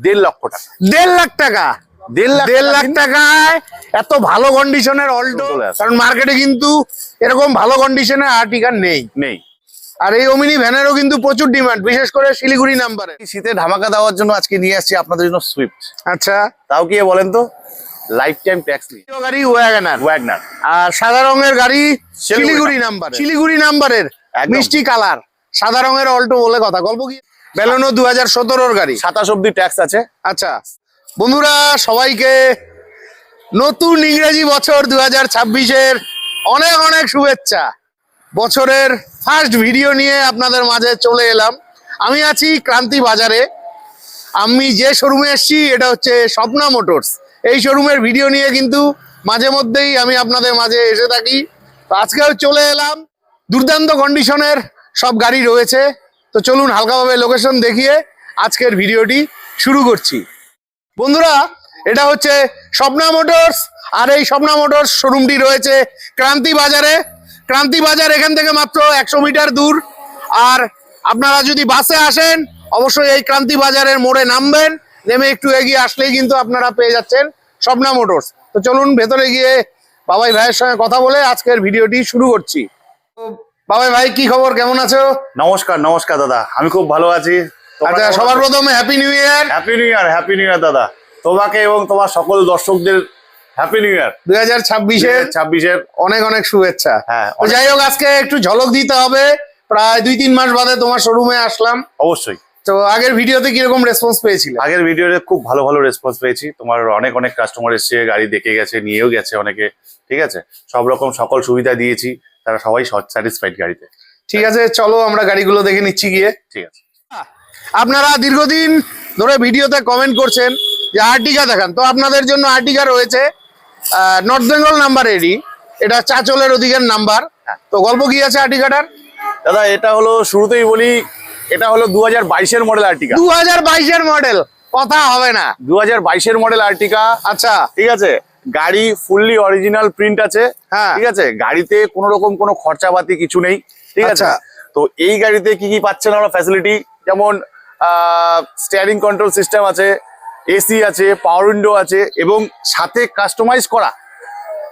1.5 লক্ষ টাকা। 1.5 লাখ টাকা, 1.5 লাখ টাকায় এত ভালো কন্ডিশনের অল্টো, কারণ মার্কেটে কিন্তু এরকম ভালো কন্ডিশনের আর্টিকা নেই। আর এই ওমিনি ভ্যানেরও কিন্তু প্রচুর ডিমান্ড, বিশেষ করে শিলিগুড়ি নাম্বারে। শীতে ধামাকা দেওয়ার জন্য আজকে নিয়ে আসছি আপনাদের জন্য সুইফট। আচ্ছা, তাও কি বলেন তো, লাইফ টাইম ট্যাক্স নিয়ে গাড়ি ওয়াগনার, আর সাদা রঙের গাড়ি শিলিগুড়ি নাম্বার, শিলিগুড়ি নাম্বারের মিষ্টি কালার সাদা রঙের অল্টো বলে কথা। গল্প কি, বেলোনো 2017-র গাড়ি, 27 অব্দি ট্যাক্স আছে। আচ্ছা বন্ধুরা, সবাইকে নতুন ইংরেজি বছর 2026-এর অনেক অনেক শুভেচ্ছা। বছরের ফার্স্ট ভিডিও নিয়ে আপনাদের মাঝে চলে এলাম। আমি আছি ক্রান্তি বাজারে। আমি যে শোরুমে এসেছি এটা হচ্ছে স্বপ্না মোটরস। এই শোরুমের ভিডিও নিয়ে কিন্তু মাঝে মধ্যেই আমি আপনাদের মাঝে এসে থাকি। তো আজকেও চলে এলাম, দুর্দান্ত কন্ডিশনের সব গাড়ি রয়েছে। তো চলুন হালকাভাবে লোকেশন দেখিয়ে আজকের ভিডিওটি শুরু করছি। বন্ধুরা, এটা হচ্ছে স্বপ্না মোটরস, আর এই স্বপ্না মোটরস শোরুমটি রয়েছে ক্রান্তি বাজারে। ক্রান্তি বাজার এখান থেকে মাত্র 100 মিটার দূর। আর আপনারা যদি বাসে আসেন অবশ্যই এই ক্রান্তি বাজারের মোড়ে নামবেন, নেমে একটু এগিয়ে আসলেই কিন্তু আপনারা পেয়ে যাচ্ছেন স্বপ্না মোটরস। তো চলুন ভেতরে গিয়ে বাবাই ভাইয়ের সঙ্গে কথা বলে আজকের ভিডিওটি শুরু করছি। তো বাবাই ভাই, কি খবর, কেমন আছো? নমস্কার। নমস্কার দাদা, আমি খুব ভালো আছি। আচ্ছা, সবার প্রথমে happy new year. Happy new year, happy new year দাদা, তোমাকে এবং তোমার সকল দর্শকদের হ্যাপি নিউ ইয়ার। 2026-এর অনেক অনেক শুভেচ্ছা। হ্যাঁ, যাই হোক, আজকে একটু ঝলক দিতে হবে। প্রায় 2-3 মাস বাদে তোমার শোরুমে আসলাম। অবশ্যই। তো আগের ভিডিওতে কিরকম রেসপন্স পেয়েছিলে? আগের ভিডিওতে খুব ভালো ভালো রেসপন্স পেয়েছি। তোমার অনেক অনেক কাস্টমার এসছে, গাড়ি দেখে গেছে, নিয়েও গেছে অনেকে। ঠিক আছে, সব রকম সকল সুবিধা দিয়েছি, তারা সবাই স্যাটিসফাইড গাড়িতে। ঠিক আছে, চলো আমরা গাড়িগুলো দেখে নিচ্ছি গিয়ে। ঠিক আছে। আপনারা দীর্ঘদিন ধরে ভিডিওতে কমেন্ট করছেন যে আর্টিকা দেখান, তো আপনাদের জন্য আর্টিকা রয়েছে নর্থ বেঙ্গল নাম্বারেরই, এটা চাঁচলের ওদিকের নাম্বার। তো গল্প কি আছে আর্টিকাটার? দাদা, এটা হলো শুরুতেই বলি, এটা হলো 2022-এর মডেল আর্টিকা। 2022-এর মডেল, কথা হবে না। 2022-এর মডেল আর্টিকা। আচ্ছা, ঠিক আছে, গাড়ি ফুললি অরিজিনাল প্রিন্ট আছে। হ্যাঁ, ঠিক আছে, গাড়িতে কোনো রকম কোনো খরচাপাতি কিছু নেই। ঠিক আছে, তো এই গাড়িতে কি কি পাচ্ছেন আমরা ফ্যাসিলিটি, যেমন স্টিয়ারিং কন্ট্রোল সিস্টেম আছে, এসি আছে, পাওয়ার উইন্ডো আছে, এবং সাথে কাস্টমাইজ করা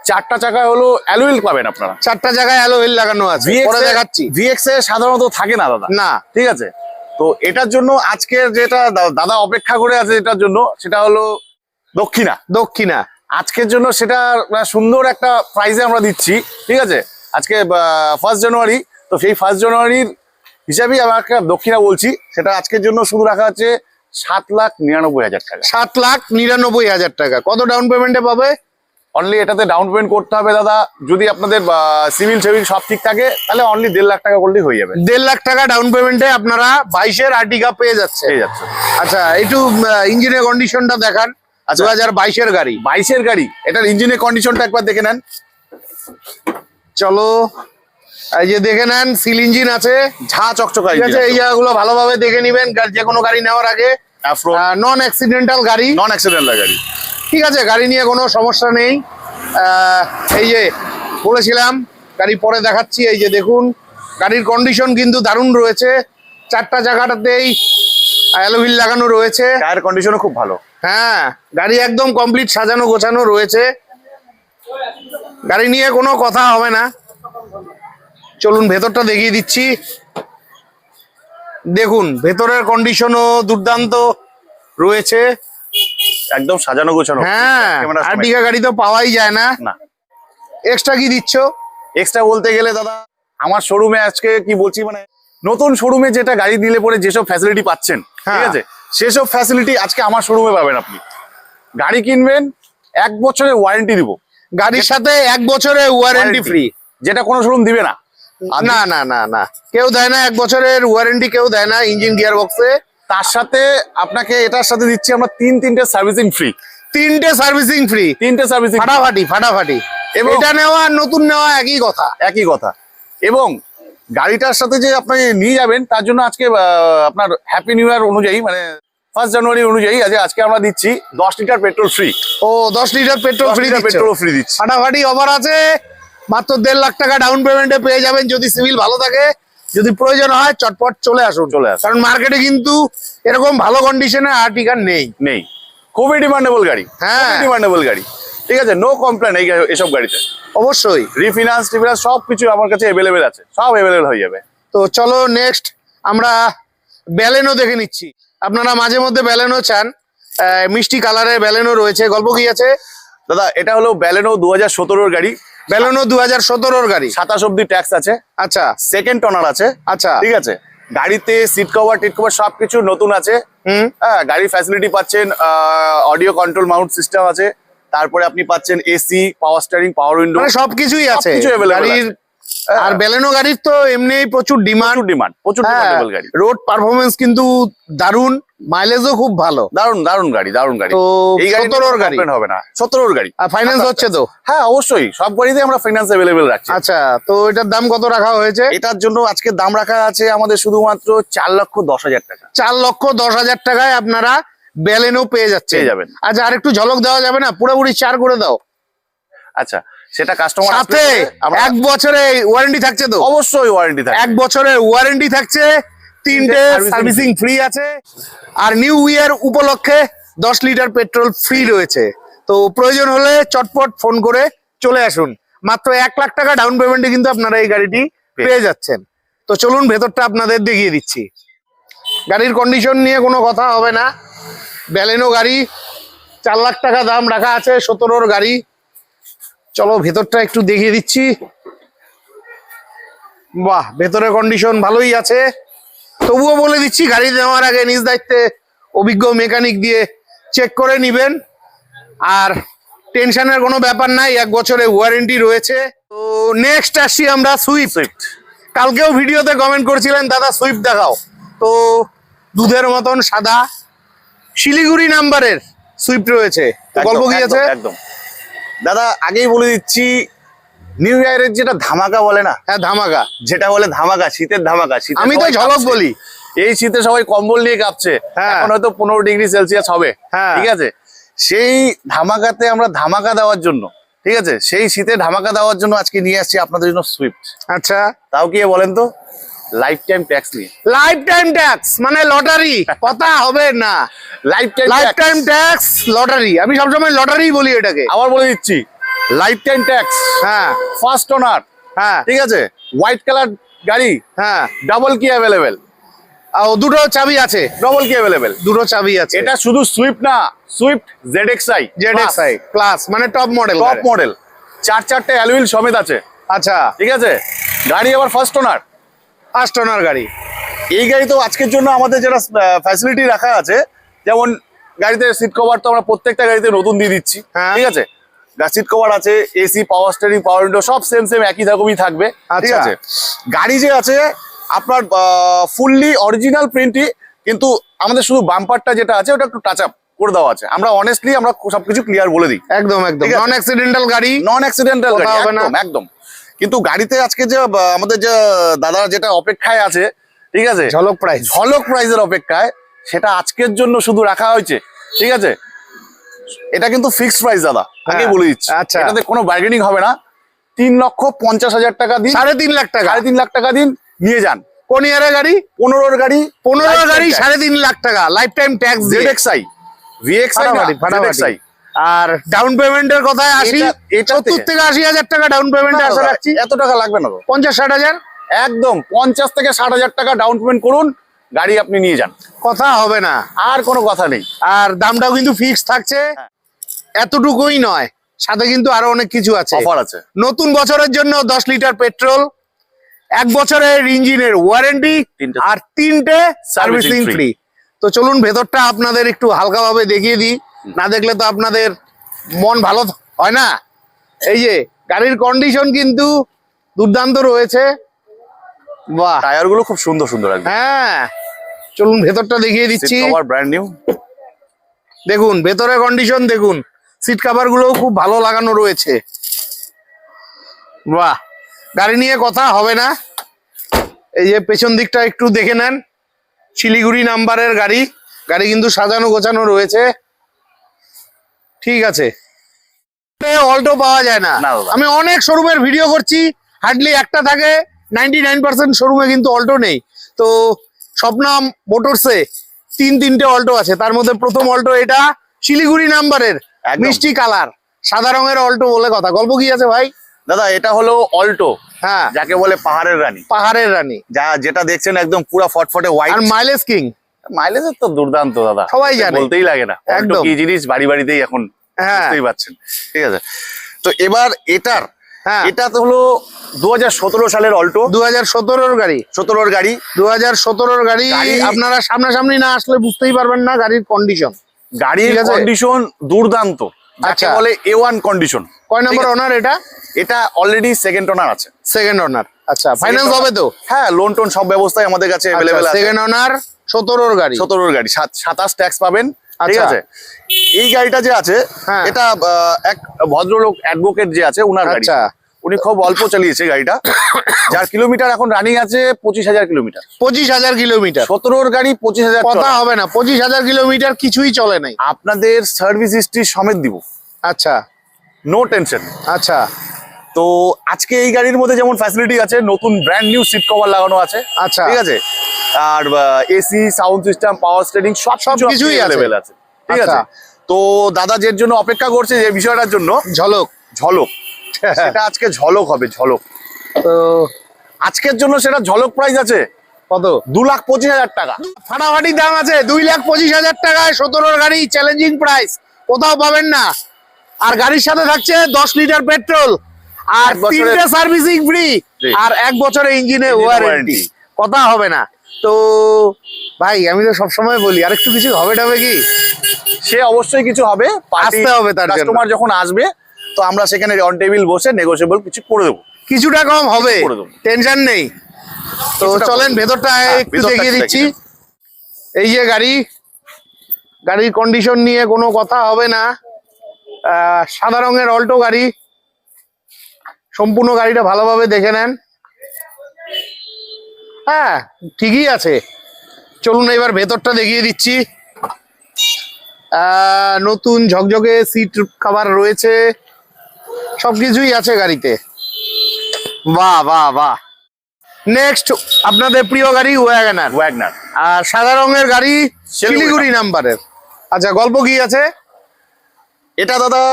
4টা চাকায় হলো অ্যালয় হুইল পাবেন আপনারা। 4টা জায়গায় অ্যালয় হুইল লাগানো আছে, পরে দেখাচ্ছি। ভিএক্স এ সাধারণত থাকে না দাদা, না। ঠিক আছে, তো এটার জন্য আজকের যেটা দাদা অপেক্ষা করে আছে এটার জন্য, সেটা হলো দক্ষিণা। আজকের জন্য সেটা সুন্দর একটা প্রাইজে আমরা দিচ্ছি। ঠিক আছে, আজকে 1 জানুয়ারি, তো সেই 1 জানুয়ারির হিসাবেই আমরা একটা দক্ষিণা বলছি। সেটা আজকের জন্য শুধু রাখা আছে 7,99,000 টাকা। 7,99,000 টাকা। কত ডাউন পেমেন্টে পাবে? অনলি এটাতে ডাউন পেমেন্ট করতে হবে দাদা, যদি আপনাদের সিভিল সব ঠিক থাকে, তাহলে অনলি 1.5 লাখ টাকা করলেই হয়ে যাবে। 1.5 লাখ টাকা ডাউন পেমেন্টে আপনারা 22-এর আর্টিকা পেয়ে যাচ্ছে। আচ্ছা, একটু ইঞ্জিনের কন্ডিশনটা দেখান। 2022-এর গাড়ি, 22-এর গাড়ি, এটার ইঞ্জিনের কন্ডিশনটা একবার দেখে নেন। চলো, এই যে দেখে নেন, সিল ইঞ্জিন আছে, ঝা চকচকা। ঠিক আছে, এই জায়গাগুলো ভালোভাবে দেখে নিবেন যে কোনো গাড়ি নেওয়ার আগে। নন অ্যাক্সিডেন্টাল গাড়ি, ঠিক আছে, গাড়ি নিয়ে কোনো সমস্যা নেই। এই যে বলেছিলাম, গাড়ি পরে দেখাচ্ছি। এই যে দেখুন, গাড়ির কন্ডিশন কিন্তু দারুণ রয়েছে। 4টা জায়গাটাতেই অ্যালয় হুইল লাগানো রয়েছে, টায়ার কন্ডিশনও খুব ভালো। হ্যাঁ, গাড়ি একদম কমপ্লিট সাজানো গোছানো রয়েছে, গাড়ি নিয়ে কোনো কথা হবে না। চলুন ভেতরটা দেখিয়ে দিচ্ছি। দেখুন, ভেতরের কন্ডিশনও দুর্দান্ত রয়েছে, একদম সাজানো গোছানো। হ্যাঁ, আর্টিকা গাড়ি তো পাওয়াই যায় না। এক্সট্রা কি দিচ্ছ? এক্সট্রা বলতে গেলে দাদা, আমার শোরুমে আজকে কি বলছি, মানে নতুন শোরুমে যেটা গাড়ি নিলে পরে যেসব ফ্যাসিলিটি পাচ্ছেন, ঠিক আছে, সেসব ফ্যাসিলিটি আজকে আমার শোরুমে পাবেন। আপনি গাড়ি কিনবেন, 1 বছরের ওয়ারেন্টি দিব, গাড়ির সাথে 1 বছরের ওয়ারেন্টি ফ্রি, যেটা কোনো শোরুম দিবে না। না না না না, কেউ দেয় না 1 বছরের ওয়ারেন্টি, কেউ দেয় না ইঞ্জিন গিয়ার বক্সে। তার সাথে আপনাকে এটার সাথে দিচ্ছি আমরা 3টে সার্ভিসিং ফ্রি। 3টে সার্ভিসিং ফ্রি, 3টে সার্ভিসিং ফাটাফাটি। এবং এটা নেওয়া আর নতুন নেওয়া একই কথা। এবং গাড়িটার সাথে যে আপনি নিয়ে যাবেন, তার জন্য আজকে আপনার হ্যাপি নিউ ইয়ার অনুযায়ী, মানে 1 জানুয়ারি অনুযায়ী আজকে আমরা দিচ্ছি 10 লিটার পেট্রোল ফ্রি। ও, 10 লিটার পেট্রোল ফ্রি দিচ্ছি। ফাটাফাটি অফার আছে। মাত্র 1.5 লাখ টাকা ডাউন পেমেন্টে পেয়ে যাবেন, যদি সিভিল ভালো থাকে। যদি প্রয়োজন হয় চটপট চলে আসুন। চলে আসুন। কারণ মার্কেটে কিন্তু এরকম ভালো কন্ডিশনে আর্টিকার নেই। খুবই ডিমান্ডেবল গাড়ি, হ্যাঁ। ডিমান্ডেবল গাড়ি, ঠিক আছে, নো কমপ্লেন এসব গাড়িতে। অবশ্যই রিফিনান্স টিফিনান্স সবকিছু আমার কাছে অ্যাভেলেবেল আছে, সব অ্যাভেলেবেল হয়ে যাবে। তো চলো নেক্সট আমরা ব্যালেনো দেখে নিচ্ছি। আপনারা মাঝে মধ্যে ব্যালেনো চান, মিষ্টি কালারের ব্যালেনো রয়েছে। গল্প কি আছে দাদা? এটা হলো ব্যালেনো 2017 গাড়ি, ব্যালেনো 2017 গাড়ি। 27 অব্দি ট্যাক্স আছে, আচ্ছা সেকেন্ড টনার আছে, আচ্ছা ঠিক আছে। গাড়িতে সিট কভার টিট কভার সবকিছু নতুন আছে। হ্যাঁ, গাড়ির ফ্যাসিলিটি পাচ্ছেন, অডিও কন্ট্রোল মাউন্ট সিস্টেম আছে, তারপরে আপনি পাচ্ছেন AC, power steering, power window, মানে সবকিছুই আছে সবকিছু available গাড়ির। হ্যাঁ। আর ব্যালেনো গাড়ির তো এমনি প্রচুর ডিমান্ড, প্রচুর ডিমান্ডেবল গাড়ি। রোড পারফরমেন্স কিন্তু দারুন, মাইলেজও খুব ভালো। দারুন গাড়ি। তো এই গাড়ি 17 গাড়ি হবে না, 17 গাড়ি। আর ফাইন্যান্স হচ্ছে তো? হ্যাঁ অবশ্যই, সব গাড়িতে আমরা ফাইন্যান্স অ্যাভেলেবেল রাখছি। আচ্ছা, তো এটার দাম কত রাখা হয়েছে? এটার জন্য আজকে দাম রাখা আছে আমাদের শুধুমাত্র 4,10,000 টাকা। 4,10,000 টাকায় আপনারা ব্যালেনো পেয়ে যাচ্ছে। পেয়ে যাবেন। আচ্ছা, আর একটু ঝলক দেওয়া যাবে না? পুরোপুরি 4 করে দাও। আচ্ছা, সেটা কাস্টমার সাথে 1 বছরের ওয়ারেন্টি থাকছে তো? অবশ্যই ওয়ারেন্টি থাকে। 1 বছরের ওয়ারেন্টি থাকছে, 3টে সার্ভিসিং ফ্রি আছে, আর নিউ ইয়ার উপলক্ষে 10 লিটার পেট্রোল ফ্রি রয়েছে। তো প্রয়োজন হলে চটপট ফোন করে চলে আসুন। মাত্র 1 লাখ টাকা ডাউন পেমেন্টে কিন্তু আপনারা এই গাড়িটি পেয়ে যাচ্ছেন। তো চলুন ভেতরটা আপনাদের দেখিয়ে দিচ্ছি। গাড়ির কন্ডিশন নিয়ে কোনো কথা হবে না। ব্যালেনো গাড়ি, 4 লাখ টাকা দাম রাখা আছে, 17 গাড়ি। চলো ভেতরটা একটু দেখিয়ে দিচ্ছি। বাহ, ভেতরের কন্ডিশন ভালোই আছে। তবুও বলে দিচ্ছি, গাড়ি নেওয়ার আগে নিজ দায়িত্বে অভিজ্ঞ মেকানিক দিয়ে চেক করে নিবেন। আর টেনশনের কোনো ব্যাপার নাই, 1 বছরের ওয়ারেন্টি রয়েছে। তো নেক্সট আসছি আমরা সুইফট। কালকেও ভিডিওতে কমেন্ট করছিলেন দাদা সুইফট দেখাও। তো দুধের মতন সাদা শিলিগুড়ি নাম্বারের সুইফট রয়েছে। তো গল্প কি আছে? একদম দাদা, আগেই বলে দিচ্ছি, নিউ ইয়ারের যেটা ধামাকা বলে না, হ্যাঁ ধামাকা, যেটা বলে ধামাকা, শীতের ধামাকা। শীতে আমি তো সবাই ঝলক কাঁপছে। বলি। এই শীতে সবাই কম্বল নিয়ে কাঁপছে। হ্যাঁ। এখন হয়তো 15 ডিগ্রি সেলসিয়াস হবে, হ্যাঁ। ঠিক আছে। সেই ধামাকাতে আমরা ধামাকা দেওয়ার জন্য, ঠিক আছে, সেই শীতে ধামাকা দেওয়ার জন্য আজকে নিয়ে আসছি আপনাদের জন্য সুইফট। আচ্ছা, তাও কি বলেন তো, লাইফ টাইম ট্যাক্স নিয়ে। লাইফ টাইম ট্যাক্স মানে লটারি, কথা হবে না। Life life time time tax lottery, আমি সবসময় লটারি বলি এটাকে। আবার বলে দিচ্ছি, লাইফ টাইম ট্যাক্স, হ্যাঁ ফার্স্ট ওনার, হ্যাঁ ঠিক আছে, হোয়াইট কালার গাড়ি, হ্যাঁ, ডাবল কি অ্যাভেলেবেল, ও দুটো চাবি আছে, ডবল কি অ্যাভেলেবেল। দুটো চাবি আছে। এটা শুধু সুইফট না, সুইফট ZXi ZXi প্লাস মানে টপ মডেল, টপ মডেল, 4 অ্যালুইল সমেত আছে। আচ্ছা, ঠিক আছে, গাড়ি আবার ফার্স্ট ওনার, ফার্স্ট ওনার গাড়ি। এই গাড়ি তো আজকের জন্য আমাদের যেটা ফ্যাসিলিটি রাখা আছে, যেমন গাড়িতে সিট কভার তো আমরা প্রত্যেকটা গাড়িতে নতুন দিয়ে দিচ্ছি, হ্যাঁ। ঠিক আছে। সিট কভার আছে, AC, power steering, power window সব সেম একই রকমই থাকবে, ঠিক আচ্ছা। আছে। গাড়ি যে আছে আপনার ফুললি অরিজিনাল প্রিন্টই, কিন্তু আমাদের শুধু বাম্পারটা যেটা আছে ওটা একটু টাচ আপ করে দেওয়া আছে। আমরা অনেস্টলি আমরা সবকিছু ক্লিয়ার বলে দিই, একদম একদম ঠিক আছে। নন অ্যাক্সিডেন্টাল গাড়ি, নন অ্যাক্সিডেন্টাল কথা গাড়ি, হবে না। একদম একদম। কিন্তু গাড়িতে আজকে যে আমাদের যে দাদা যেটা অপেক্ষায় আছে, ঠিক আছে, ঝলক প্রাইস, ঝলক প্রাইজের অপেক্ষায়, সেটা আজকের জন্য শুধু রাখা হয়েছে, ঠিক আছে। এটা কিন্তু ফিক্সড প্রাইস দাদা, আগে হ্যাঁ, বলে দিচ্ছি। আচ্ছা। এটাতে কোনো বার্গেনিং হবে না। 3,50,000 টাকা দিন, 3.5 লাখ টাকা, 3.5 লাখ টাকা দিন, নিয়ে যান। কোন ইয়ারের গাড়ি? 15 গাড়ি, 15 গাড়ি 3.5 লাখ টাকা লাইফ টাইম ট্যাক্স দিয়ে। ZXi, VXi না, ZXi। আর ডাউন পেমেন্টের কথায় আসি, এটাতে 70 থেকে 80,000 টাকা ডাউন পেমেন্ট আশা রাখছি। এত টাকা লাগবে না তো, 50-60,000 একদম 50 থেকে 60,000 টাকা ডাউন পেমেন্ট করুন, গাড়ি আপনি নিয়ে যান, কথা হবে না। আর কোনো কথা নেই। আর দামটাও কিন্তু ফিক্স থাকছে, এতটুকুই নয়, সাথে কিন্তু আরো অনেক কিছু আছে, অফার আছে। নতুন বছরের জন্য 10 লিটার পেট্রোল, 1 বছরের ইঞ্জিনের ওয়ারেন্টি, আর 3টে সার্ভিসিং ফ্রি। তো চলুন ভেতরটা আপনাদের একটু হালকাভাবে দেখিয়ে দিই, না দেখলে তো আপনাদের মন ভালো হয় না। এই যে গাড়ির কন্ডিশন কিন্তু দুর্দান্ত রয়েছে, বাহ, টায়ার গুলো খুব সুন্দর সুন্দর একদম। হ্যাঁ চলুন ভেতরটা দেখিয়ে দিচ্ছি। সিট কভার ব্র্যান্ড নিউ, দেখুন ভেতরের কন্ডিশন দেখুন, সিট কভার গুলো খুব ভালো লাগানো রয়েছে, বাহ। গাড়ি নিয়ে কথা হবে না। এই যে পেছন দিকটা একটু দেখে নেন, শিলিগুড়ি নাম্বারের গাড়ি, গাড়ি কিন্তু সাজানো গোছানো রয়েছে, ঠিক আছে। অল্টো পাওয়া যায় না, না দাদা। আমি অনেক শোরুমের ভিডিও করছি, হার্ডলি একটা থাকে, 99% শোরুমে কিন্তু অল্টো নেই। তো স্বপ্নাম মোটরসে তিনটে অল্টো আছে, তার মধ্যে প্রথম অল্টো এটা শিলিগুড়ি নাম্বারের একদম। মিষ্টি কালার সাদা রঙের অল্টো বলে কথা। গল্প কি আছে ভাই? দাদা এটা হলো অল্টো, হ্যাঁ, যাকে বলে পাহাড়ের রানী। পাহাড়ের রানী, যেটা দেখছেন একদম পুরো ফটফটে হোয়াইট। আর মাইলেজ কিং। মাইলেজের তো দুর্দান্ত দাদা, সবাই জানে, বলতেই লাগে না। একদম। একদম কি জিনিস বাড়ি বাড়িতেই এখন হ্যাঁ, বুঝতেই পারছেন। ঠিক আছে, তো এবার হ্যাঁ, এটা তো হলো 2017 সালের অল্টো, 2017-র গাড়ি। 17 গাড়ি, 2017-র গাড়ি। আপনারা সামনাসামনি না আসলে বুঝতেই পারবেন না গাড়ির কন্ডিশন। গাড়ির ঠিক আছে। কন্ডিশন দুর্দান্ত, যাকে আচ্ছা। বলে A1 কন্ডিশন। কয় নম্বর ওনার এটা? এটা অলরেডি সেকেন্ড ওনার আছে। সেকেন্ড ওনার। আচ্ছা, ফাইন্যান্স হবে তো? হ্যাঁ, লোন টোন সব ব্যবস্থাই আমাদের কাছে अवेलेबल আছে। সেকেন্ড ওনার 17-র গাড়ি। 17 গাড়ি, 27 ট্যাক্স পাবেন। ঠিক আচ্ছা। আছে, এই গাড়িটা যে আছে হ্যাঁ। এটা এক ভদ্রলোক অ্যাডভোকেট যে আছে উনার গাড়ি। আচ্ছা। উনি খুব অল্প চালিয়েছে গাড়িটা, যার কিলোমিটার এখন রানিং আছে 25,000 কিলোমিটার। 25,000 কিলোমিটার। 17 গাড়ি 25,000 কথা হবে না, 25,000 কিলোমিটার কিছুই চলে নাই। আপনাদের সার্ভিস হিস্ট্রি সমেত দিব, আচ্ছা, নো টেনশন। আচ্ছা, তো আজকে এই গাড়ির মধ্যে যেমন ফ্যাসিলিটি আছে, নতুন ব্র্যান্ড নিউ সিট কভার লাগানো আছে। আচ্ছা। ঠিক আছে, আর এসি, সাউন্ড সিস্টেম, পাওয়ার স্টেরিং সবকিছুই আছে। अवेलेबल আছে। ঠিক আচ্ছা। আছে, তো দাদা যের জন্য অপেক্ষা করছে, যে বিষয়টার জন্য, ঝলক। ঝলক, সেটা আজকে ঝলক হবে, ঝলক। তো আজকের জন্য সেটা ঝলক প্রাইস আছে কত? 2,25,000 টাকা। ফাটাফাটি দাম আছে, 2,25,000 টাকায় 17-র গাড়ি, চ্যালেঞ্জিং প্রাইস, কোথাও পাবেন না। আর গাড়ির সাথে থাকছে 10 লিটার পেট্রোল, আর 1 বছরের 3টে সার্ভিসিং ফ্রি, জি। আর 1 বছরের ইঞ্জিনে ওয়ারেন্টি। কথা হবে না। তো ভাই আমি তো সবসময় বলি আরেকটু কিছু হবে টাবে কি? সে অবশ্যই কিছু হবে, আসতে হবে তার জন্য। কাস্টমার যখন আসবে তো আমরা সেখানে অন টেবিল বসে নেগোশিয়েবল কিছু করে দেবো। কিছুটা কম হবে, করে দেবো। টেনশন নেই। তো কিছুটা চলেন কম। ভেতরটা হ্যাঁ, একটু ভেতরটা দেখিয়ে একটু দিচ্ছি। দেখিয়ে এই যে গাড়ির কন্ডিশন নিয়ে কোনো কথা হবে না। সাদা রঙের অল্টো গাড়ি, সম্পূর্ণ গাড়িটা ভালোভাবে দেখে নেন। হ্যাঁ, ঠিকই আছে। চলুন এবার ভেতরটা দেখিয়ে দিচ্ছি। নতুন ঝকঝকে সিট কভার রয়েছে, সবকিছুই আছে গাড়িতে। বাহ বাহ বাহ। নেক্সট আপনাদের প্রিয় গাড়ি ওয়াগনার। ওয়াগনার, আর সাদা রঙের গাড়ি শিলিগুড়ি নাম্বারের। আচ্ছা, গল্প কি আছে? এটা দাদা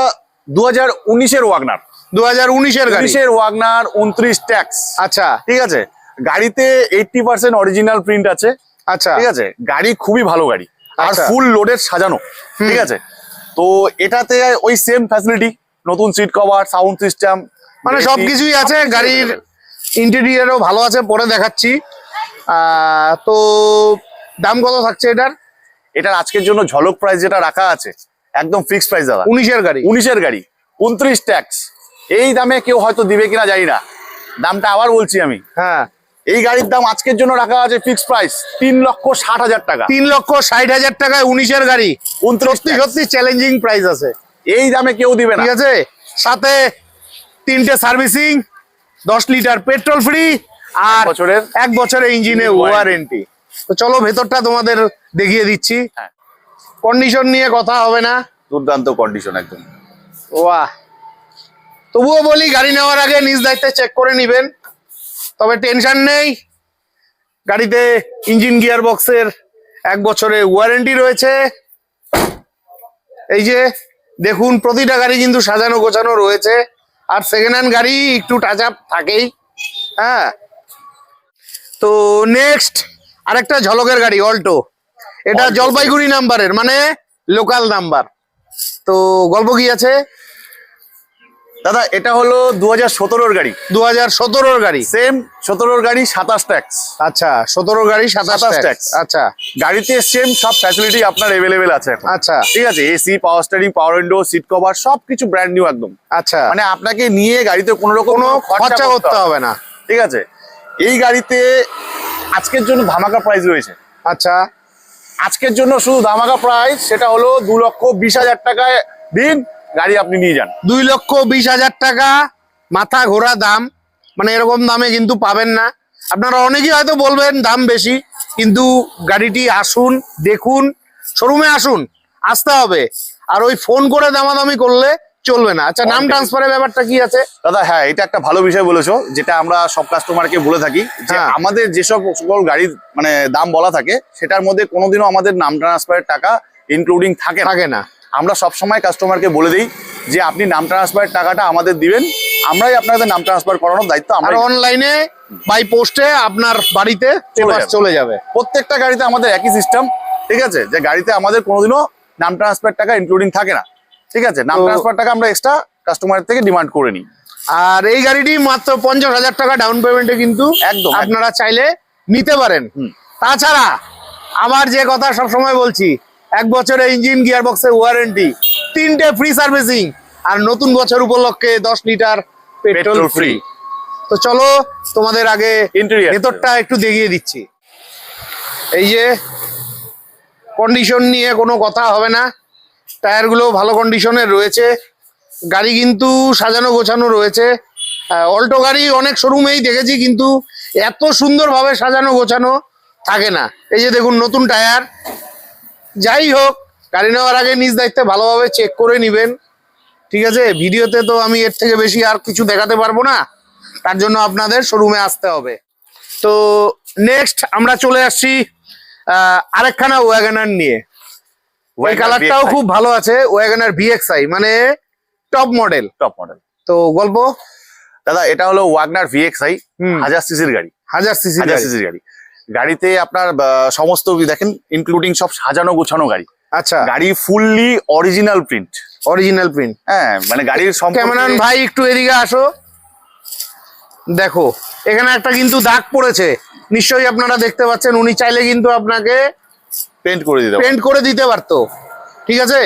2019-এর ওয়াগনার। 2019-এর গাড়ি। 19-এর ওয়াগনার, 29 ট্যাক্স। আচ্ছা, ঠিক আছে, গাড়িতে 80% অরিজিনাল প্রিন্ট আছে। আচ্ছা, ঠিক আছে, গাড়ি খুবই ভালো গাড়ি, আর আচ্ছা। ফুল লোডের সাজানো। ঠিক আছে, তো এটাতে ওই সেম ফ্যাসিলিটি, নতুন সিট কভার, সাউন্ড সিস্টেম, মানে সবকিছুই আছে। গাড়ির ইন্টেরিয়ারও ভালো আছে, পরে দেখাচ্ছি। তো দাম কত থাকছে এটার? এটার আজকের জন্য ঝলক প্রাইস যেটা রাখা আছে একদম ফিক্সড প্রাইস দাদা। 19-এর গাড়ি। 19-এর গাড়ি, 29 ট্যাক্স। এই দামে কেউ হয়তো দিবে কিনা জানি না, দামটা আবার বলছি আমি। হ্যাঁ, এই গাড়ির দাম আজকের জন্য রাখা আছে ফিক্সড প্রাইস 3,60,000 টাকা। 3,60,000 টাকায় 19-এর গাড়ি। 29 সত্যি সত্যি চ্যালেঞ্জিং প্রাইস আছে। এই দামে কেউ দিবে না। ঠিক আছে, সাথে 3টে সার্ভিসিং, 10 লিটার পেট্রোল ফ্রি, আর 1 বছরের ইঞ্জিনে ওয়ারেন্টি। তো চলো ভেতরটা তোমাদের দেখিয়ে দিচ্ছি। হ্যাঁ। কন্ডিশন নিয়ে কথা হবে না, দুর্দান্ত কন্ডিশন একদম। বাহ। তবুও বলি গাড়ি নেওয়ার আগে নিজ দায়িত্বে চেক করে নিবেন, তবে টেনশন নেই। গাড়িতে ইঞ্জিন গিয়ার বক্সের 1 বছরের ওয়ারেন্টি রয়েছে। এই যে দেখুন, প্রতিটা গাড়ি কিন্তু সাজানো গোছানো রয়েছে, আর সেকেন্ড হ্যান্ড গাড়ি একটু টাচ আপ থাকেই। হ্যাঁ, তো নেক্সট আরেকটা ঝলকের গাড়ি অল্টো। এটা Alto। জলপাইগুড়ি নাম্বারের, মানে লোকাল নাম্বার। তো গল্প কি আছে? দাদা এটা হলো 2017-এর গাড়ি। 2017-এর গাড়ি। সেম 17-এর গাড়ি, 27 ট্যাক্স। আচ্ছা, 17 গাড়ি 27 27 ট্যাক্স। ট্যাক্স। আচ্ছা, গাড়িতে সেম সব ফ্যাসিলিটি আপনার अवेलेबल আছে এখন। আচ্ছা, ঠিক আছে, AC, power steering, power window, seat cover সবকিছু ব্র্যান্ড নিউ একদম। আচ্ছা, মানে আপনাকে নিয়ে গাড়িতে কোনো রকম কোনো খরচা করতে হবে না। ঠিক আছে, এই গাড়িতে আজকের জন্য ধামাকা প্রাইস রয়েছে। আচ্ছা, আজকের জন্য শুধু ধামাকা প্রাইস, সেটা হলো 2,20,000 টাকায় দিন গাড়ি আপনি নিয়ে যান। 2,20,000 টাকা, মাথা ঘোরা দাম। মানে এরকম দামে কিন্তু পাবেন না। আপনারা অনেকেই হয়তো বলবেন দাম বেশি, কিন্তু গাড়িটি আসুন, দেখুন, শোরুমে আসুন, আসতে হবে। আর ওই ফোন করে দামাদামি করলে চলবে না। আচ্ছা, নাম ট্রান্সফারের ব্যাপারটা কি আছে? দাদা হ্যাঁ, এটা একটা ভালো বিষয় বলেছো, যেটা আমরা সব কাস্টমারকে বলে থাকি যে হ্যাঁ। আমাদের যেসব সকল গাড়ির মানে দাম বলা থাকে সেটার মধ্যে কোনোদিনও আমাদের নাম ট্রান্সফারের টাকা ইনক্লুডিং থাকে না। আমরা সবসময় কাস্টমারকে বলে দিই যে আপনি নাম ট্রান্সফারের টাকাটা আমাদের দিবেন, আমরাই আপনাদের নাম ট্রান্সফার করানোর দায়িত্ব আর আমরা। অনলাইনে বাই পোস্টে আপনার বাড়িতে চলে যাবে। প্রত্যেকটা গাড়িতে আমাদের একই সিস্টেম, ঠিক আছে, যে গাড়িতে আমাদের কোনোদিনও নাম ট্রান্সফার টাকা ইনক্লুডিং থাকে না, ঠিক আছে। নাম ট্রান্সফার টাকা আমরা এক্সট্রা কাস্টমারের থেকে ডিমান্ড করে নিই। আর এই গাড়িটি মাত্র 50,000 টাকা ডাউন পেমেন্টে কিন্তু একদম আপনারা চাইলে নিতে পারেন। তাছাড়া আমার যে কথা সব সময় বলছি, 1 বছরের ইঞ্জিন গিয়ার বক্সের ওয়ারেন্টি, 3টে ফ্রি সার্ভিসিং, আর নতুন বছর উপলক্ষে 10 লিটার পেট্রোল ফ্রি। তো চলো তোমাদের আগে ইন্টেরিয়র ভেতরটা একটু দেখিয়ে দিচ্ছি। এই যে কন্ডিশন নিয়ে কোনো কথা হবে না, টায়ারগুলো ভালো কন্ডিশনের রয়েছে, গাড়ি কিন্তু সাজানো গোছানো রয়েছে। অল্টো গাড়ি অনেক শোরুমেই দেখেছি কিন্তু এত সুন্দরভাবে সাজানো গোছানো থাকে না। এই যে দেখুন নতুন টায়ার। যাই হোক, গাড়ি নেওয়ার আগে নিজ দায়িত্বে ভালোভাবে চেক করে নেবেন, ঠিক আছে। ভিডিওতে তো আমি এর থেকে বেশি আর কিছু দেখাতে পারবো না, তার জন্য আপনাদের শোরুমে আসতে হবে। তো নেক্সট আমরা চলে আসছি আরেকখানা ওয়াগনার নিয়ে। ওই কালারটাও খুব ভালো আছে, ওয়াগনার VXi, মানে টপ মডেল। তো গল্প দাদা, এটা হলো ওয়াগনার VXi, 1000 সিসির গাড়ি। 1000 সিসির গাড়ি। গাড়িতে আপনার সমস্ত দেখেন ইনক্লুডিং সব সাজানো গোছানো গাড়ি। আচ্ছা, গাড়ি ফুললি অরিজিনাল প্রিন্ট। হ্যাঁ, মানে গাড়ির ক্যামেরাম্যান ভাই একটু এদিকে আসো। দেখো এখানে একটা কিন্তু দাগ পড়েছে, নিশ্চয়ই আপনারা দেখতে পাচ্ছেন। উনি চাইলে কিন্তু আপনাকে পেন্ট করে দিতে পারতো, ঠিক আছে,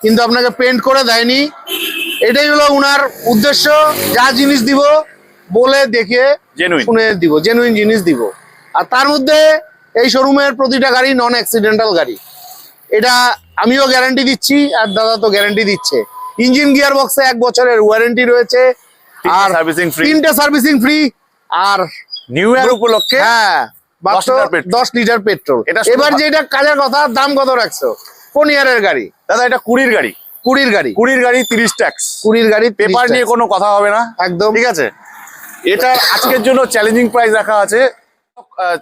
কিন্তু আপনাকে পেন্ট করে দেয়নি। এটাই হলো উনার উদ্দেশ্য, যা জিনিস দিব বলে দেখে শুনে দিব, জেনুইন জিনিস দিব। আর তার মধ্যে এই শোরুমের প্রতিটা গাড়ি নন অ্যাক্সিডেন্টাল গাড়ি, এটা আমিও গ্যারান্টি দিচ্ছি আর দাদা তো গ্যারান্টি দিচ্ছে। ইঞ্জিন গিয়ার বক্সে 1 বছরের ওয়ারেন্টি রয়েছে, আর 3টে সার্ভিসিং ফ্রি, আর নিউ ইয়ার উপলক্ষে হ্যাঁ 10 লিটার পেট্রোল। এবার যেটা কাজের কথা, দাম কত রাখছো? কোন ইয়ারের গাড়ি দাদা? এটা 20 গাড়ি। 30 ট্যাক্স। 20 গাড়ি, পেপার নিয়ে কোনো কথা হবে না একদম, ঠিক আছে। এটা আজকের জন্য চ্যালেঞ্জিং প্রাইস রাখা আছে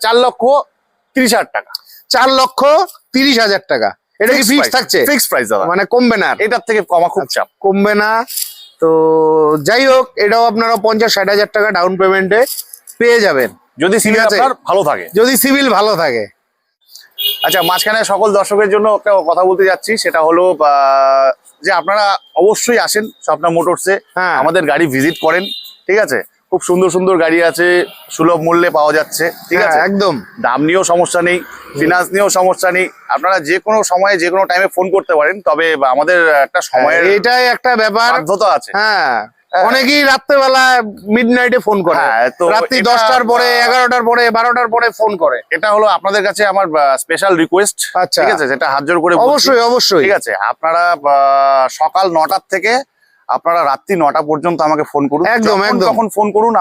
4,30,000 টাকা। 4,30,000 টাকা। এটা কি ফিক্স থাকছে? ফিক্স প্রাইস দাদা, মানে কমবে না? এটার থেকে কমা খুব চাপ, কমবে না। তো যাই হোক, এটাও আপনারা 50-60,000 টাকা ডাউন পেমেন্টে পেয়ে যাবেন, যদি সিভিল আপনার ভালো থাকে। আচ্ছা, মাঝখানে সকল দর্শকের জন্য একটা কথা বলতে যাচ্ছি, সেটা হলো যে আপনারা অবশ্যই আসেন স্বপ্না মোটরসে, আমাদের গাড়ি ভিজিট করেন, ঠিক আছে। খুব সুন্দর সুন্দর গাড়ি আছে, সুলভ মূল্যে পাওয়া যাচ্ছে, ঠিক আছে। একদম দাম নিয়েও সমস্যা নেই, ফিনান্স নিয়েও সমস্যা নেই। আপনারা যে কোনো সময়ে যে কোনো টাইমে ফোন করতে পারেন, তবে আমাদের একটা সময়ের এটাই একটা ব্যাপার, বাধ্যতা আছে। হ্যাঁ, অনেকেই রাত্রেবেলা মিডনাইটে ফোন করে, রাত্রি 10টার পরে, 11টার পরে, 12টার পরে ফোন করে। এটা হলো আপনাদের কাছে আমার স্পেশাল রিকোয়েস্ট, ঠিক আছে, যেটা হাত জোড় করে অবশ্যই ঠিক আছে। আপনারা সকাল 9টার থেকে আপনারা রাত্রি 9টা পর্যন্ত আমাকে ফোন করুন, একদম তখন ফোন করুন,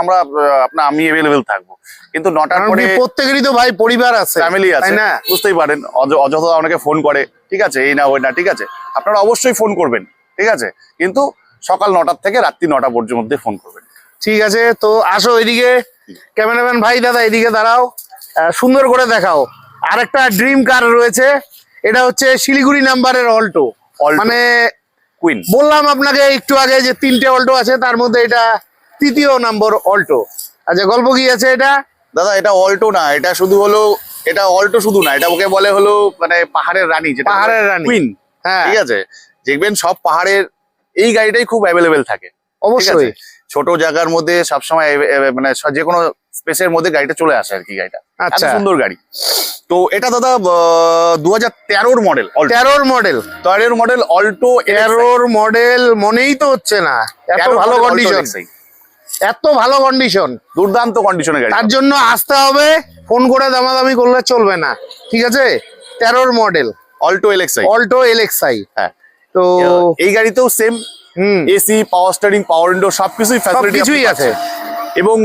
আমি অ্যাভেলেবেল থাকবো। কিন্তু 9টার পরে প্রত্যেকেরই তো ভাই পরিবার আছে, ফ্যামিলি আছে, বুঝতেই পারেন, অযথা অনেকে ফোন করে, ঠিক আছে, এই না ওই না, ঠিক আছে। আপনারা অবশ্যই ফোন করবেন, ঠিক আছে, কিন্তু সকাল 9টার থেকে রাত্রি 9টা পর্যন্ত ফোন করবেন, ঠিক আছে। তো আসো এদিকে, ক্যামেরাম্যান ভাই দাদা এদিকে দাঁড়াও, সুন্দর করে দেখাও। আরেকটা ড্রিম কার রয়েছে, এটা হচ্ছে শিলিগুড়ি নাম্বারের অল্টো, মানে কুইন। বললাম আপনাকে একটু আগে যে 3টে অল্টো আছে, তার মধ্যে এটা 3য় নম্বর অল্টো। আচ্ছা, গল্প কি আছে এটা? দাদা, এটা অল্টো না, এটা শুধু হলো, এটা অল্টো শুধু না, এটা ওকে বলে হলো মানে পাহাড়ের রানী, যেটা পাহাড়ের রানী, কুইন, হ্যাঁ, ঠিক আছে। দেখবেন সব পাহাড়ের এই গাড়িটাই খুব অ্যাভেলেবেল থাকে, অবশ্যই ছোট জায়গার মধ্যে সবসময়, মানে যে কোনো স্পেসের মধ্যে গাড়িটা চলে আসে আর কি, গাড়িটা আচ্ছা সুন্দর গাড়ি। তো এটা দাদা 2013 মডেল, 13 মডেল অল্টো। 13 মডেল মনেই তো হচ্ছে না, এত ভালো কন্ডিশন, দুর্দান্ত কন্ডিশনের গাড়ি। তার জন্য আসতে হবে, ফোন করে দামাদামি করলে চলবে না, ঠিক আছে। 13 মডেল অল্টো LXi, হ্যাঁ। তো এই গাড়িতেও same AC, power steering, power window, সবকিছুই আছে। এবং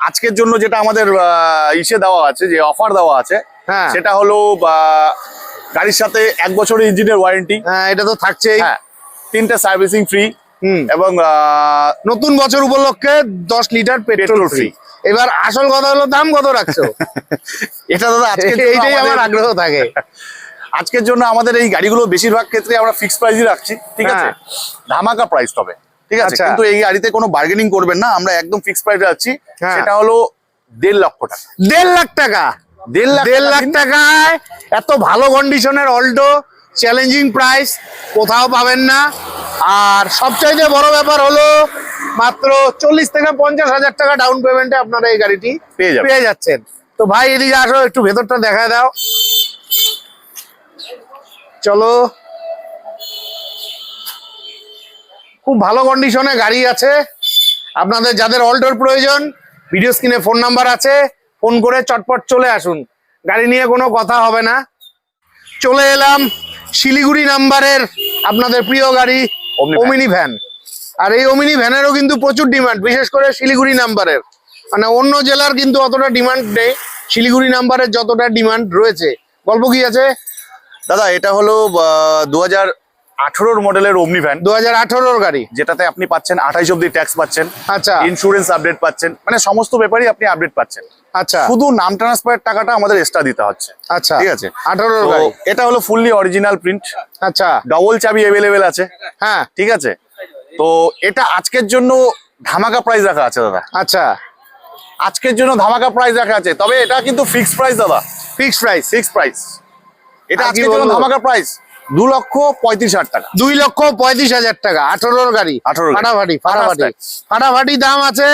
আজকের জন্য যেটা আমাদের ইসে দেওয়া আছে, যে অফার দেওয়া আছে, সেটা হলো গাড়ির সাথে 1 বছরের ইঞ্জিনের ওয়ারেন্টি, এটা তো থাকছেই, 3টে সার্ভিসিং ফ্রি, হুম। এবং নতুন বছর উপলক্ষে 10 litre petrol Petrol free. free। এবার আসল কথা হলো দাম কত রাখছো? এটা দাদা এইটাই আমার আগ্রহ থাকে। আজকের জন্য আমাদের এই গাড়িগুলো বেশিরভাগ ক্ষেত্রে আমরা ফিক্সড প্রাইসই রাখছি, ঠিক আছে? হ্যাঁ। ধামাকা প্রাইস তবে, ঠিক আছে? আচ্ছা। কিন্তু এই গাড়িতে কোনো বার্গেনিং করবেন না, আমরা একদম ফিক্সড প্রাইস রাখছি। হ্যাঁ। সেটা হলো 1.5 লক্ষ টাকা। 1.5 লাখ টাকা। 1.5 লাখ টাকায় এত ভালো কন্ডিশনের অল্টো, চ্যালেঞ্জিং প্রাইস কোথাও পাবেন না। আর সবচাইতে বড় ব্যাপার হলো মাত্র 40 থেকে 50,000 টাকা ডাউন পেমেন্টে আপনারা এই গাড়িটি পেয়ে যাচ্ছেন। তো ভাই এদিকে আসো, একটু ভেতরটা দেখা দাও। চলো, খুব ভালো কন্ডিশনে গাড়ি আছে। আপনাদের যাদের অল্টোর প্রয়োজন, ভিডিও স্ক্রিনে ফোন নাম্বার আছে, ফোন করে চটপট চলে আসুন, গাড়ি নিয়ে কোনো কথা হবে না। চলে এলাম শিলিগুড়ি নাম্বারের আপনাদের প্রিয় গাড়ি Omni van। Omni van. আর এই ওমিনি ভ্যানেরও কিন্তু প্রচুর ডিমান্ড, বিশেষ করে শিলিগুড়ি নাম্বারের। মানে অন্য জেলার কিন্তু অতটা ডিমান্ড নেই, শিলিগুড়ি নাম্বারের যতটা ডিমান্ড রয়েছে। গল্প কি আছে দাদা? এটা হলো 2018 মডেলের ওমনি ভ্যান, 2018 গাড়ি, যেটাতে আপনি পাচ্ছেন 28 অব্দি ট্যাক্স পাচ্ছেন, আচ্ছা ইন্স্যুরেন্স আপডেট পাচ্ছেন, মানে সমস্ত ব্যাপারই আপনি আপডেট পাচ্ছেন। আচ্ছা শুধু নাম ট্রান্সফারের টাকাটা আমাদের এক্সট্রা দিতে হচ্ছে, আচ্ছা, ঠিক আছে? 18 তো গাড়ি, এটা হলো ফুললি অরিজিনাল প্রিন্ট, আচ্ছা ডবল চাবি অ্যাভেলেবেল আছে, হ্যাঁ ঠিক আছে? তো এটা আজকের জন্য ধামাকা প্রাইস রাখা আছে দাদা, আচ্ছা, আজকের জন্য ধামাকা প্রাইস রাখা আছে। তবে এটা কিন্তু ফিক্সড প্রাইস দাদা, ফিক্সড প্রাইস। Fixed price. এটা আর কি আজকের জন্য বলবো? ধামাকা প্রাইস 2,35,000 টাকা। 2,35,000 টাকা 18 গাড়ি, 18 গাড়ি। ফাটাফাটি ফাটাফাটি Tax। ফাটাফাটি দাম আছে।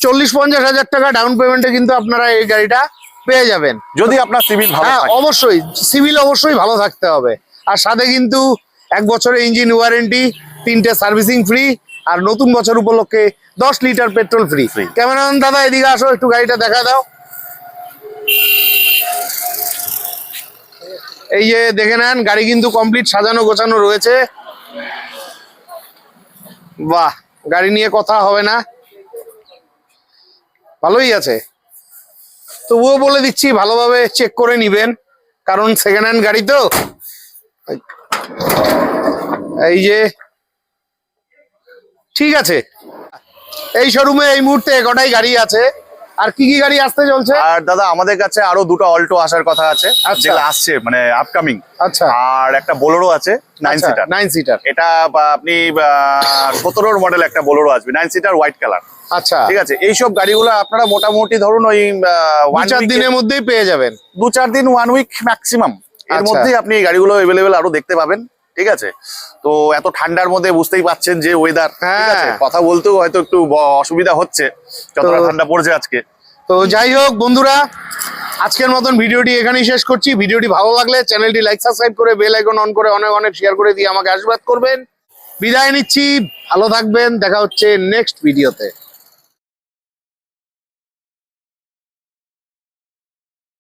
40-50,000 টাকা ডাউন পেমেন্টে কিন্তু আপনারা এই গাড়িটা পেয়ে যাবেন। যদি আপনার সিভিল ভালো হ্যাঁ থাকে। অবশ্যই, সিভিল অবশ্যই ভালো থাকতে হবে। আর সাথে কিন্তু 1 বছরের ইঞ্জিন ওয়ারেন্টি, 3টে সার্ভিসিং ফ্রি, আর নতুন বছর উপলক্ষে 10 লিটার পেট্রোল ফ্রি। Free। কেমন দাদা? এদিকে আসো, একটু গাড়িটা দেখা দাও। এই যে দেখে নেন, গাড়ি কিন্তু কমপ্লিট সাজানো গোছানো রয়েছে। বাহ, গাড়ি নিয়ে কথা হবে না, ভালোই আছে। তবুও বলে দিচ্ছি, ভালোভাবে চেক করে নিবেন, কারণ সেকেন্ড হ্যান্ড গাড়ি তো। এই যে ঠিক আছে, এই শোরুমে এই মুহূর্তে কটাই গাড়ি আছে। আর কি কি গাড়ি আসতে চলছে? আর দাদা আমাদের কাছে আরো 2টা অল্টো আসার কথা আছে, আচ্ছা। যেগুলো আসছে মানে আপকামিং। আচ্ছা, আর একটা বোলেরো আছে 9 সিটার। 9 সিটার, এটা আপনি 17 মডেল একটা বোলেরো আসবে 9 সিটার হোয়াইট কালার, আচ্ছা। ঠিক আছে? এইসব গাড়িগুলো আপনারা মোটামুটি ধরুন ওই 2-4 দিনের মধ্যেই পেয়ে যাবেন। 2-4 দিন 1 উইক ম্যাক্সিমাম এর আচ্ছা। মধ্যেই আপনি এই গাড়িগুলো অ্যাভেলেবেল আরো দেখতে পাবেন, ঠিক আছে? তো এত ঠান্ডার মধ্যে বুঝতেই পাচ্ছেন যে ওয়েদার, ঠিক আছে? হ্যাঁ। কথা বলতেও হয়তো একটু অসুবিধা হচ্ছে, যতটা তো- ঠান্ডা পড়ছে আজকে। তো যাই হোক বন্ধুরা, আজকের মতন ভিডিওটি এখানেই শেষ করছি। ভিডিওটি ভালো লাগলে চ্যানেলটি লাইক সাবস্ক্রাইব করে বেল আইকন অন করে অনেক অনেক শেয়ার করে দিয়ে আমাকে আশীর্বাদ করবেন। বিদায় নিচ্ছি, ভালো থাকবেন, দেখা হচ্ছে নেক্সট ভিডিওতে।